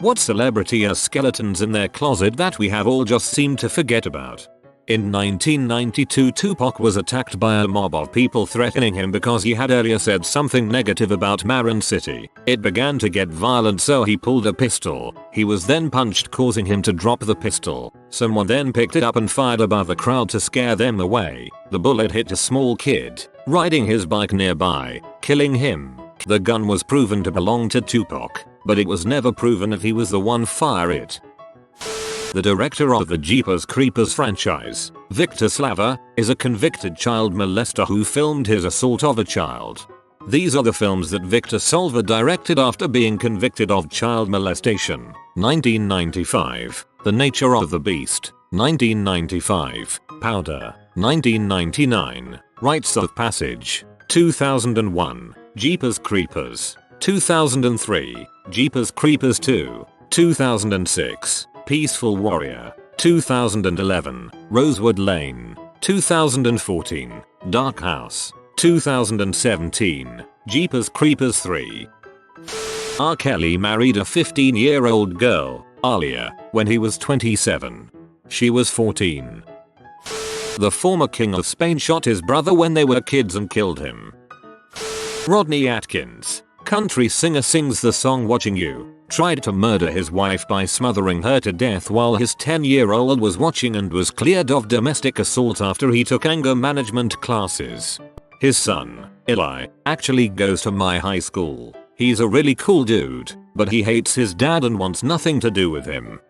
What celebrity has skeletons in their closet that we have all just seemed to forget about? In 1992, Tupac was attacked by a mob of people threatening him because he had earlier said something negative about Marin City. It began to get violent, so he pulled a pistol. He was then punched, causing him to drop the pistol. Someone then picked it up and fired above the crowd to scare them away. The bullet hit a small kid riding his bike nearby, killing him. The gun was proven to belong to Tupac, but it was never proven if he was the one firing it. The director of the Jeepers Creepers franchise, Victor Slava, is a convicted child molester who filmed his assault of a child. These are the films that Victor Salva directed after being convicted of child molestation. 1995, The Nature of the Beast. 1995, Powder. 1999, Rites of Passage. 2001, Jeepers Creepers. 2003, Jeepers Creepers 2. 2006, Peaceful Warrior. 2011, Rosewood Lane. 2014, Dark House. 2017, Jeepers Creepers 3. R. Kelly married a 15-year-old girl, Alia, when he was 27. She was 14. The former king of Spain shot his brother when they were kids and killed him. Rodney Atkins, country singer, sings the song Watching You, tried to murder his wife by smothering her to death while his 10-year-old was watching and was cleared of domestic assault after he took anger management classes. His son, Eli, actually goes to my high school. He's a really cool dude, but he hates his dad and wants nothing to do with him.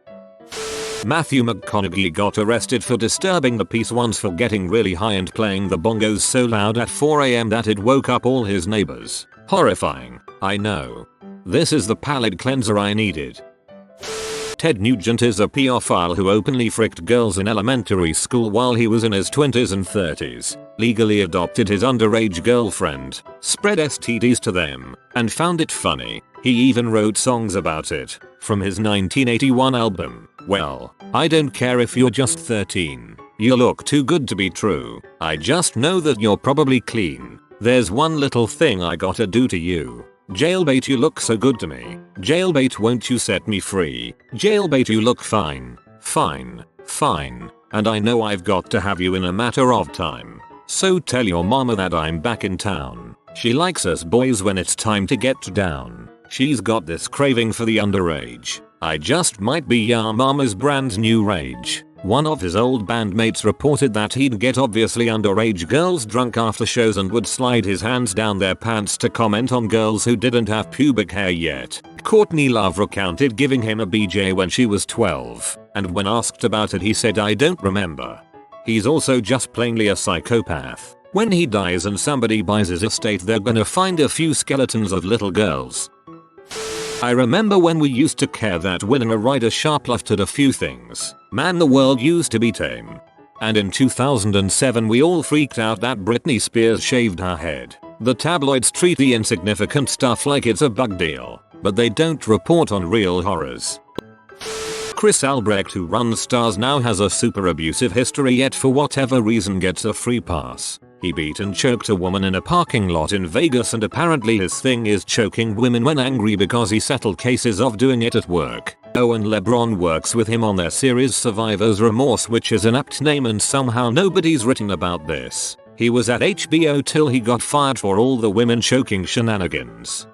Matthew McConaughey got arrested for disturbing the peace once for getting really high and playing the bongos so loud at 4 AM that it woke up all his neighbors. Horrifying, I know. This is the palate cleanser I needed. Ted Nugent is a pedophile who openly fricked girls in elementary school while he was in his 20s and 30s, legally adopted his underage girlfriend, spread STDs to them, and found it funny. He even wrote songs about it, from his 1981 album. Well, I don't care if you're just 13. You look too good to be true. I just know that you're probably clean. There's one little thing I gotta do to you. Jailbait, you look so good to me. Jailbait, won't you set me free? Jailbait, you look fine. Fine. Fine. And I know I've got to have you in a matter of time. So tell your mama that I'm back in town. She likes us boys when it's time to get down. She's got this craving for the underage. I just might be your mama's brand new rage. One of his old bandmates reported that he'd get obviously underage girls drunk after shows and would slide his hands down their pants to comment on girls who didn't have pubic hair yet. Courtney Love recounted giving him a BJ when she was 12, and when asked about it he said, "I don't remember." He's also just plainly a psychopath. When he dies and somebody buys his estate, they're gonna find a few skeletons of little girls. I remember when we used to care that Winona Ryder shoplifted a few things. Man, the world used to be tame. And in 2007 we all freaked out that Britney Spears shaved her head. The tabloids treat the insignificant stuff like it's a big deal, but they don't report on real horrors. Chris Albrecht, who runs Stars, now has a super abusive history, yet for whatever reason gets a free pass. He beat and choked a woman in a parking lot in Vegas, and apparently his thing is choking women when angry because he settled cases of doing it at work. Owen LeBron works with him on their series Survivor's Remorse, which is an apt name, and somehow nobody's written about this. He was at HBO till he got fired for all the women choking shenanigans.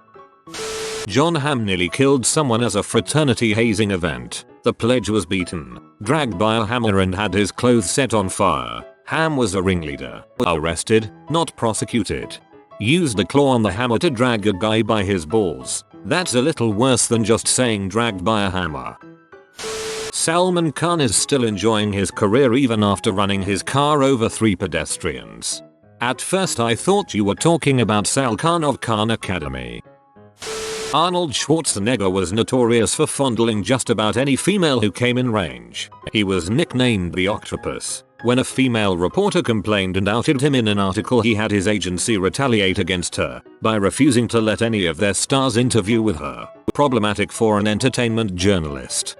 John Hamm nearly killed someone as a fraternity hazing event. The pledge was beaten, dragged by a hammer, and had his clothes set on fire. Hamm was a ringleader. Arrested, not prosecuted. Used a claw on the hammer to drag a guy by his balls. That's a little worse than just saying dragged by a hammer. Salman Khan is still enjoying his career even after running his car over 3 pedestrians. At first I thought you were talking about Sal Khan of Khan Academy. Arnold Schwarzenegger was notorious for fondling just about any female who came in range. He was nicknamed the Octopus. When a female reporter complained and outed him in an article, he had his agency retaliate against her by refusing to let any of their stars interview with her. Problematic for an entertainment journalist.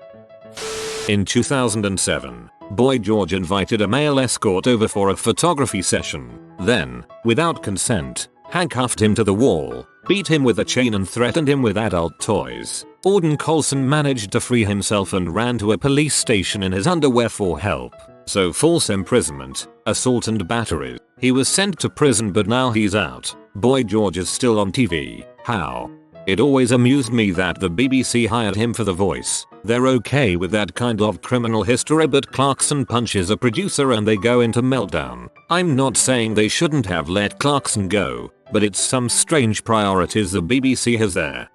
In 2007, Boy George invited a male escort over for a photography session, then, without consent, handcuffed him to the wall, beat him with a chain and threatened him with adult toys. Auden Coulson managed to free himself and ran to a police station in his underwear for help. So false imprisonment, assault and battery. He was sent to prison but now he's out. Boy George is still on TV. How? It always amused me that the BBC hired him for the voice. They're okay with that kind of criminal history but Clarkson punches a producer and they go into meltdown. I'm not saying they shouldn't have let Clarkson go, but it's some strange priorities the BBC has there.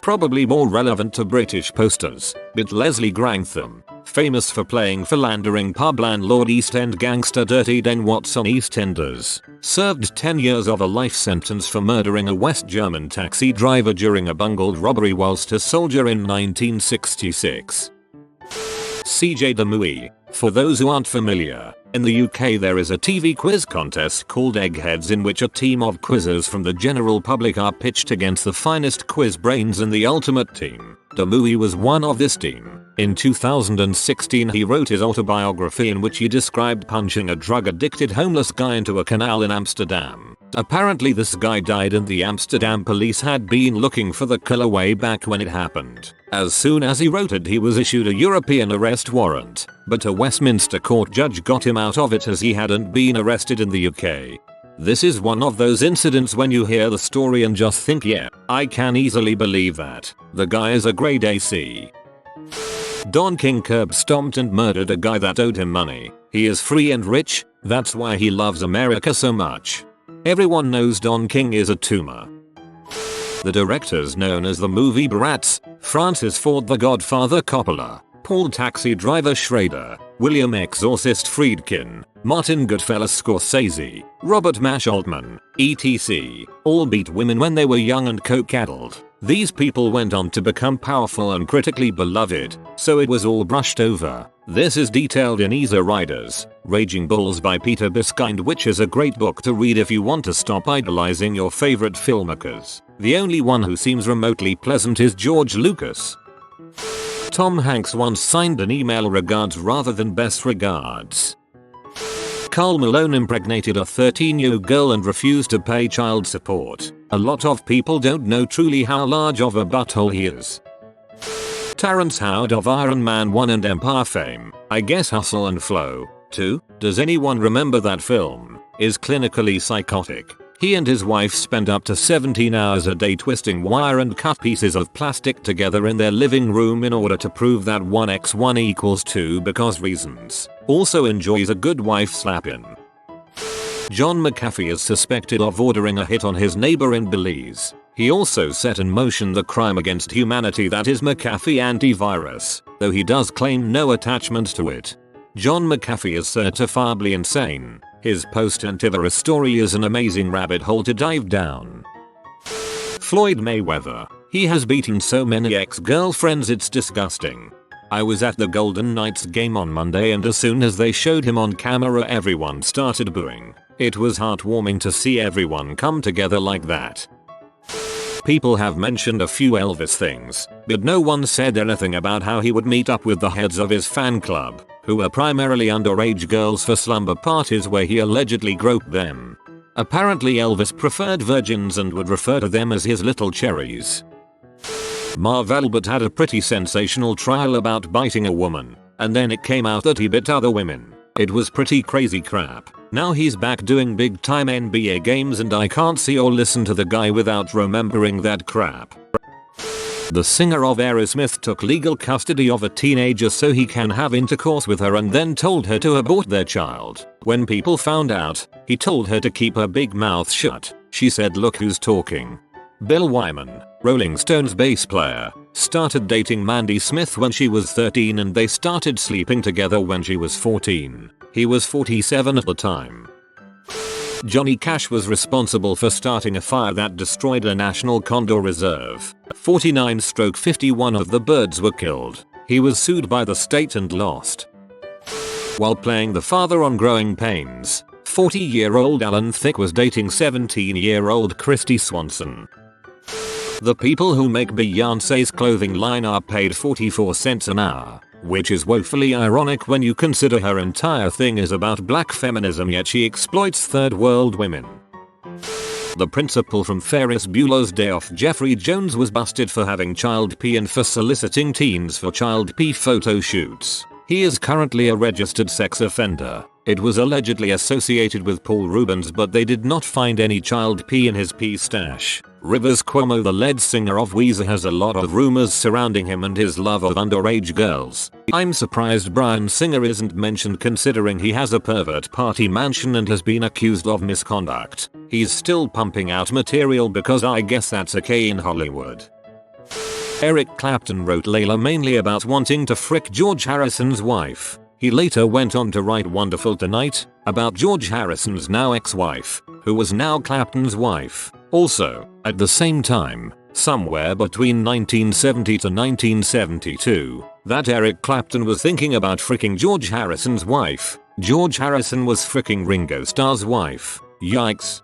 Probably more relevant to British posters, but Leslie Grantham, famous for playing philandering pub landlord East End gangster Dirty Dan Watts on EastEnders, served 10 years of a life sentence for murdering a West German taxi driver during a bungled robbery whilst a soldier in 1966. CJ Demouy. For those who aren't familiar, in the UK there is a TV quiz contest called Eggheads in which a team of quizzers from the general public are pitched against the finest quiz brains in the ultimate team. Demouy was one of this team. In 2016 he wrote his autobiography in which he described punching a drug-addicted homeless guy into a canal in Amsterdam. Apparently this guy died and the Amsterdam police had been looking for the killer way back when it happened. As soon as he wrote it he was issued a European arrest warrant, but a Westminster court judge got him out of it as he hadn't been arrested in the UK. This is one of those incidents when you hear the story and just think yeah, I can easily believe that. The guy is a grade AC. Don King curb stomped and murdered a guy that owed him money. He is free and rich, that's why he loves America so much. Everyone knows Don King is a tumor. The directors known as the movie brats, Francis Ford the Godfather Coppola, Paul Taxi Driver Schrader, William Exorcist Friedkin, Martin Goodfellas Scorsese, Robert Mash Altman, etc. all beat women when they were young and coke-addled. These people went on to become powerful and critically beloved, so it was all brushed over. This is detailed in Easy Riders, Raging Bulls by Peter Biskind, which is a great book to read if you want to stop idolizing your favorite filmmakers. The only one who seems remotely pleasant is George Lucas. Tom Hanks once signed an email regards rather than best regards. Karl Malone impregnated a 13-year-old girl and refused to pay child support. A lot of people don't know truly how large of a butthole he is. Terrence Howard of Iron Man 1 and Empire fame, I guess Hustle and Flow, too, does anyone remember that film, is clinically psychotic. He and his wife spend up to 17 hours a day twisting wire and cut pieces of plastic together in their living room in order to prove that 1x1 equals 2 because reasons. Also enjoys a good wife slapping. John McAfee is suspected of ordering a hit on his neighbor in Belize. He also set in motion the crime against humanity that is McAfee antivirus, though he does claim no attachment to it. John McAfee is certifiably insane. His post-antivirus story is an amazing rabbit hole to dive down. Floyd Mayweather. He has beaten so many ex-girlfriends it's disgusting. I was at the Golden Knights game on Monday and as soon as they showed him on camera everyone started booing. It was heartwarming to see everyone come together like that. People have mentioned a few Elvis things, but no one said anything about how he would meet up with the heads of his fan club, who were primarily underage girls for slumber parties where he allegedly groped them. Apparently Elvis preferred virgins and would refer to them as his little cherries. Marv Albert had a pretty sensational trial about biting a woman, and then it came out that he bit other women. It was pretty crazy crap. Now he's back doing big time NBA games and I can't see or listen to the guy without remembering that crap. The singer of Aerosmith took legal custody of a teenager so he can have intercourse with her and then told her to abort their child. When people found out, he told her to keep her big mouth shut. She said, "Look who's talking." Bill Wyman, Rolling Stones bass player, started dating Mandy Smith when she was 13 and they started sleeping together when she was 14. He was 47 at the time. Johnny Cash was responsible for starting a fire that destroyed a national condor reserve. 49/51 of the birds were killed. He was sued by the state and lost. While playing the father on Growing Pains, 40-year-old Alan Thicke was dating 17-year-old Christy Swanson. The people who make Beyoncé's clothing line are paid 44 cents an hour, which is woefully ironic when you consider her entire thing is about black feminism yet she exploits third world women. The principal from Ferris Bueller's Day Off, Jeffrey Jones, was busted for having child pee and for soliciting teens for child pee photo shoots. He is currently a registered sex offender. It was allegedly associated with Paul Rubens, but they did not find any child pee in his pee stash. Rivers Cuomo, the lead singer of Weezer, has a lot of rumors surrounding him and his love of underage girls. I'm surprised Bryan Singer isn't mentioned, considering he has a pervert party mansion and has been accused of misconduct. He's still pumping out material because I guess that's okay in Hollywood. Eric Clapton wrote Layla mainly about wanting to frick George Harrison's wife. He later went on to write Wonderful Tonight about George Harrison's now ex-wife, who was now Clapton's wife. Also, at the same time, somewhere between 1970 to 1972, that Eric Clapton was thinking about fricking George Harrison's wife. George Harrison was fricking Ringo Starr's wife. Yikes.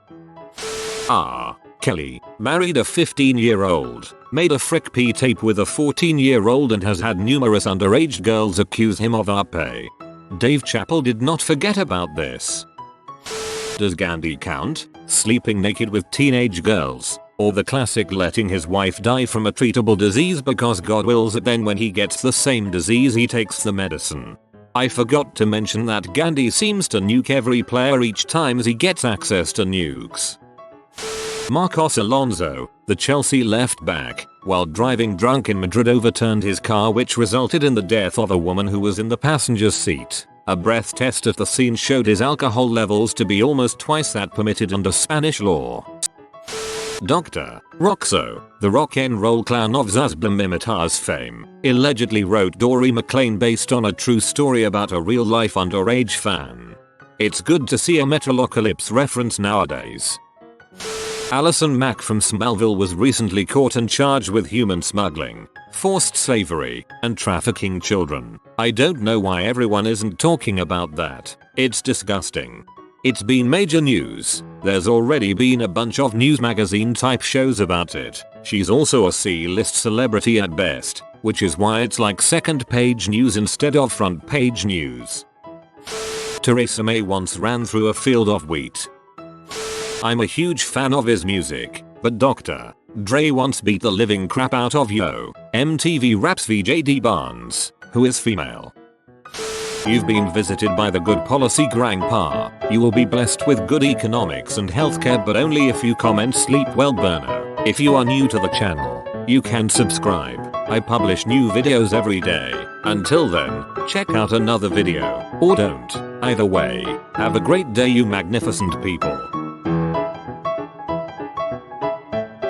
R. Kelly married a 15-year-old, made a frick pee tape with a 14-year-old, and has had numerous underage girls accuse him of rape. Dave Chappelle did not forget about this. Does Gandhi count? Sleeping naked with teenage girls, or the classic letting his wife die from a treatable disease because God wills it, then when he gets the same disease he takes the medicine? I forgot to mention that Gandhi seems to nuke every player each time he gets access to nukes. Marcos Alonso, the Chelsea left back, while driving drunk in Madrid overturned his car, which resulted in the death of a woman who was in the passenger seat. A breath test at the scene showed his alcohol levels to be almost twice that permitted under Spanish law. Dr. Roxo, the rock and roll clown of Zazblamimitar's fame, allegedly wrote Dory McLean based on a true story about a real-life underage fan. It's good to see a Metalocalypse reference nowadays. Allison Mack from Smallville was recently caught and charged with human smuggling, forced slavery, and trafficking children. I don't know why everyone isn't talking about that. It's disgusting. It's been major news. There's already been a bunch of news magazine type shows about it. She's also a C-list celebrity at best, which is why it's like second page news instead of front page news. Theresa May once ran through a field of wheat. I'm a huge fan of his music, but Dr. Dre once beat the living crap out of MTV Raps VJ D Barnes, who is female. You've been visited by the Good Policy Grandpa. You will be blessed with good economics and healthcare, but only if you comment Sleep Well Burner. If you are new to the channel, you can subscribe. I publish new videos every day. Until then, check out another video, or don't. Either way, have a great day, you magnificent people.